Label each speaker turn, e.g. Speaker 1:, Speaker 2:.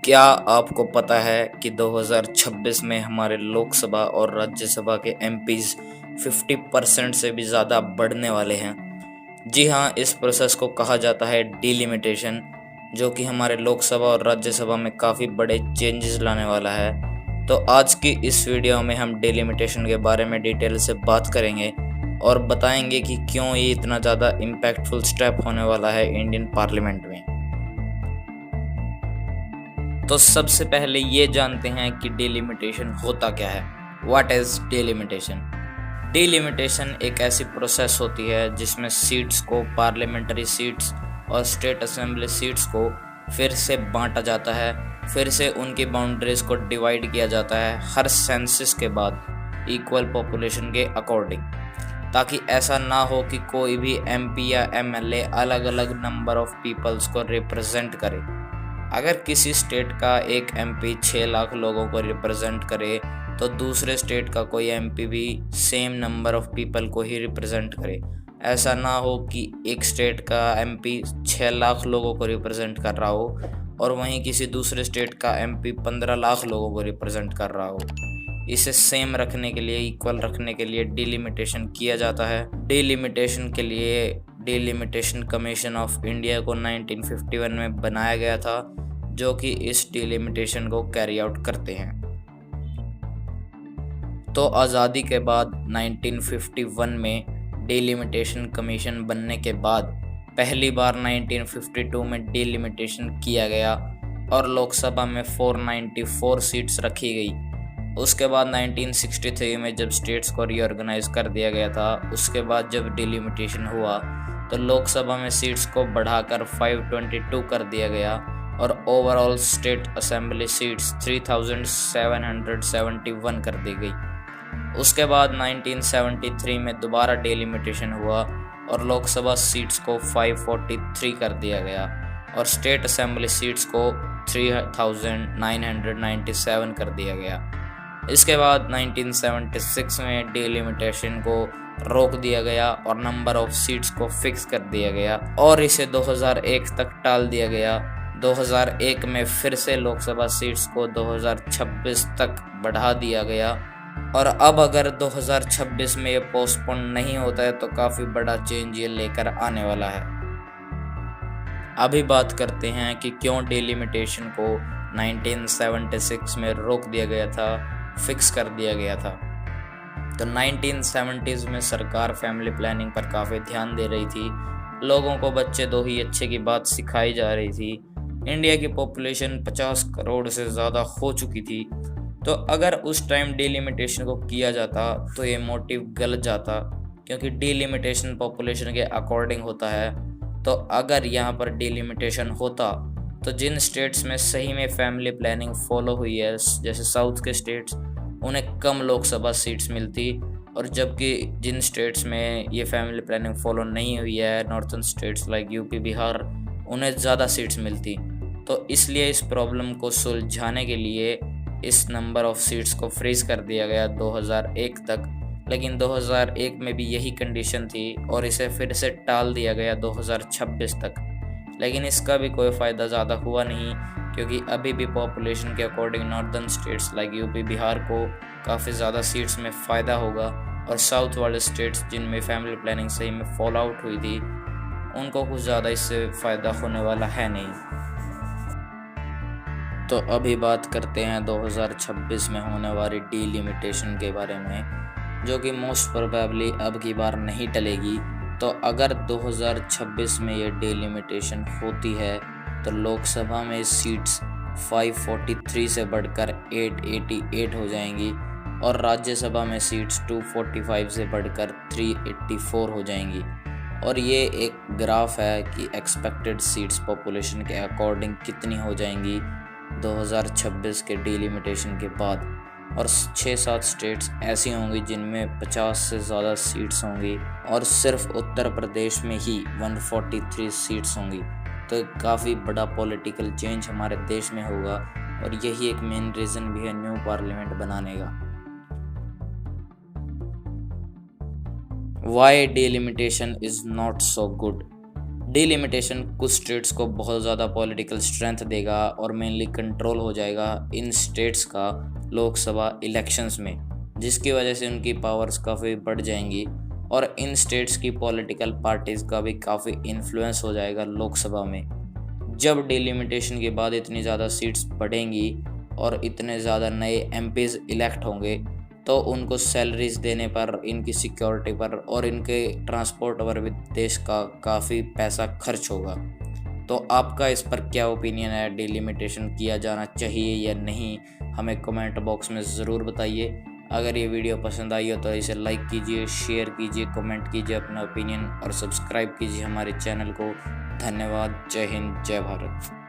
Speaker 1: क्या आपको पता है कि 2026 में हमारे लोकसभा और राज्यसभा के एमपीज 50% से भी ज़्यादा बढ़ने वाले हैं। जी हाँ, इस प्रोसेस को कहा जाता है डिलिमिटेशन, जो कि हमारे लोकसभा और राज्यसभा में काफ़ी बड़े चेंजेस लाने वाला है। तो आज की इस वीडियो में हम डिलिमिटेशन के बारे में डिटेल से बात करेंगे और बताएंगे कि क्यों ये इतना ज़्यादा इम्पैक्टफुल स्टेप होने वाला है इंडियन पार्लियामेंट में। तो सबसे पहले ये जानते हैं कि डिलिमिटेशन होता क्या है। What is delimitation? डिलिमिटेशन एक ऐसी प्रोसेस होती है जिसमें सीट्स को, पार्लियामेंट्री सीट्स और स्टेट असेंबली सीट्स को फिर से बांटा जाता है, फिर से उनकी बाउंड्रीज को डिवाइड किया जाता है हर सेंसस के बाद इक्वल पॉपुलेशन के अकॉर्डिंग, ताकि ऐसा ना हो कि कोई भी एमपी या एमएलए अलग अलग नंबर ऑफ पीपल्स को रिप्रेजेंट करे। अगर किसी स्टेट का एक एमपी 6 लाख लोगों को रिप्रेजेंट करे तो दूसरे स्टेट का कोई एमपी भी सेम नंबर ऑफ पीपल को ही रिप्रेजेंट करे। ऐसा ना हो कि एक स्टेट का एमपी 6 लाख लोगों को रिप्रेजेंट कर रहा हो और वहीं किसी दूसरे स्टेट का एमपी 15 लाख लोगों को रिप्रेजेंट कर रहा हो। इसे सेम रखने के लिए, इक्वल रखने के लिए डिलिमिटेशन किया जाता है। डिलिमिटेशन के लिए डिलिमिटेशन कमीशन ऑफ इंडिया को 1951 में बनाया गया था, जो कि इस डिलिमिटेशन को कैरी आउट करते हैं। तो आज़ादी के बाद 1951 में डिलिमिटेशन कमीशन बनने के बाद पहली बार 1952 में डिलिमिटेशन किया गया और लोकसभा में 494 सीट्स रखी गई। उसके बाद 1963 में जब स्टेट्स को रीऑर्गेनाइज कर दिया गया था, उसके बाद जब डिलिमिटेशन हुआ तो लोकसभा में सीट्स को बढ़ाकर 522 कर दिया गया और ओवरऑल स्टेट असेंबली सीट्स 3771 कर दी गई। उसके बाद 1973 में दोबारा डिलिमिटेशन हुआ और लोकसभा सीट्स को 543 कर दिया गया और स्टेट असेंबली सीट्स को 3997 कर दिया गया। इसके बाद 1976 में डिलिमिटेशन को रोक दिया गया और नंबर ऑफ सीट्स को फिक्स कर दिया गया और इसे 2001 तक टाल दिया गया। 2001 में फिर से लोकसभा सीट्स को 2026 तक बढ़ा दिया गया और अब अगर 2026 में ये पोस्टपोन नहीं होता है तो काफ़ी बड़ा चेंज ये लेकर आने वाला है। अभी बात करते हैं कि क्यों डिलिमिटेशन को 1976 में रोक दिया गया था, फिक्स कर दिया गया था। तो 1970s में सरकार फैमिली प्लानिंग पर काफ़ी ध्यान दे रही थी। लोगों को बच्चे दो ही अच्छे की बात सिखाई जा रही थी। इंडिया की पॉपुलेशन 50 करोड़ से ज़्यादा हो चुकी थी। तो अगर उस टाइम डिलिमिटेशन को किया जाता तो ये मोटिव गलत जाता, क्योंकि डिलिमिटेशन पॉपुलेशन के अकॉर्डिंग होता है। तो अगर यहाँ पर डिलिमिटेशन होता तो जिन स्टेट्स में सही में फैमिली प्लानिंग फॉलो हुई है, जैसे साउथ के स्टेट्स, उन्हें कम लोकसभा सीट्स मिलती, और जबकि जिन स्टेट्स में ये फैमिली प्लानिंग फॉलो नहीं हुई है, northern states like UP, Bihar, उन्हें ज़्यादा सीट्स मिलती। तो इसलिए इस प्रॉब्लम को सुलझाने के लिए इस नंबर ऑफ सीट्स को फ्रीज कर दिया गया 2001 तक। लेकिन 2001 में भी यही कंडीशन थी और इसे फिर से टाल दिया गया 2026 तक। लेकिन इसका भी कोई फ़ायदा ज़्यादा हुआ नहीं, क्योंकि अभी भी पॉपुलेशन के according northern states like UP, Bihar को काफ़ी ज़्यादा सीट्स में फ़ायदा होगा और साउथ वाले स्टेट्स जिनमें फैमिली प्लानिंग सही में फॉलो आउट हुई थी, उनको कुछ ज़्यादा इससे फ़ायदा होने वाला है नहीं। तो अभी बात करते हैं 2026 में होने वाली डिलिमिटेशन के बारे में, जो कि मोस्ट प्रोबेबली अब की बार नहीं टलेगी। तो अगर 2026 में ये डिलिमिटेशन होती है तो लोकसभा में सीट्स 543 से बढ़कर 888 हो जाएंगी और राज्यसभा में सीट्स 245 से बढ़कर 384 हो जाएंगी। और ये एक ग्राफ है कि एक्सपेक्टेड सीट्स पॉपुलेशन के अकॉर्डिंग कितनी हो जाएंगी 2026 के डिलिमिटेशन के बाद। और 6-7 स्टेट्स ऐसी होंगी जिनमें 50 से ज़्यादा सीट्स होंगी और सिर्फ उत्तर प्रदेश में ही 143 सीट्स होंगी। तो काफ़ी बड़ा पॉलिटिकल चेंज हमारे देश में होगा और यही एक मेन रीज़न भी है न्यू पार्लियामेंट बनाने का। Why delimitation is not so good. Delimitation कुछ स्टेट्स को बहुत ज़्यादा पॉलिटिकल स्ट्रेंथ देगा और मेनली कंट्रोल हो जाएगा इन स्टेट्स का लोकसभा इलेक्शंस में, जिसकी वजह से उनकी पावर्स काफ़ी बढ़ जाएंगी और इन स्टेट्स की पॉलिटिकल पार्टीज़ का भी काफ़ी इन्फ्लुएंस हो जाएगा लोकसभा में। जब डिलिमिटेशन के बाद इतनी ज़्यादा सीट्स बढ़ेंगी और इतने ज़्यादा नए एमपीज़ इलेक्ट होंगे तो उनको सैलरीज देने पर, इनकी सिक्योरिटी पर और इनके ट्रांसपोर्ट पर भी देश का काफ़ी पैसा खर्च होगा। तो आपका इस पर क्या ओपिनियन है, डिलिमिटेशन किया जाना चाहिए या नहीं, हमें कमेंट बॉक्स में ज़रूर बताइए। अगर ये वीडियो पसंद आई हो तो इसे लाइक कीजिए, शेयर कीजिए, कमेंट कीजिए अपना ओपिनियन और सब्सक्राइब कीजिए हमारे चैनल को। धन्यवाद। जय हिंद, जय भारत।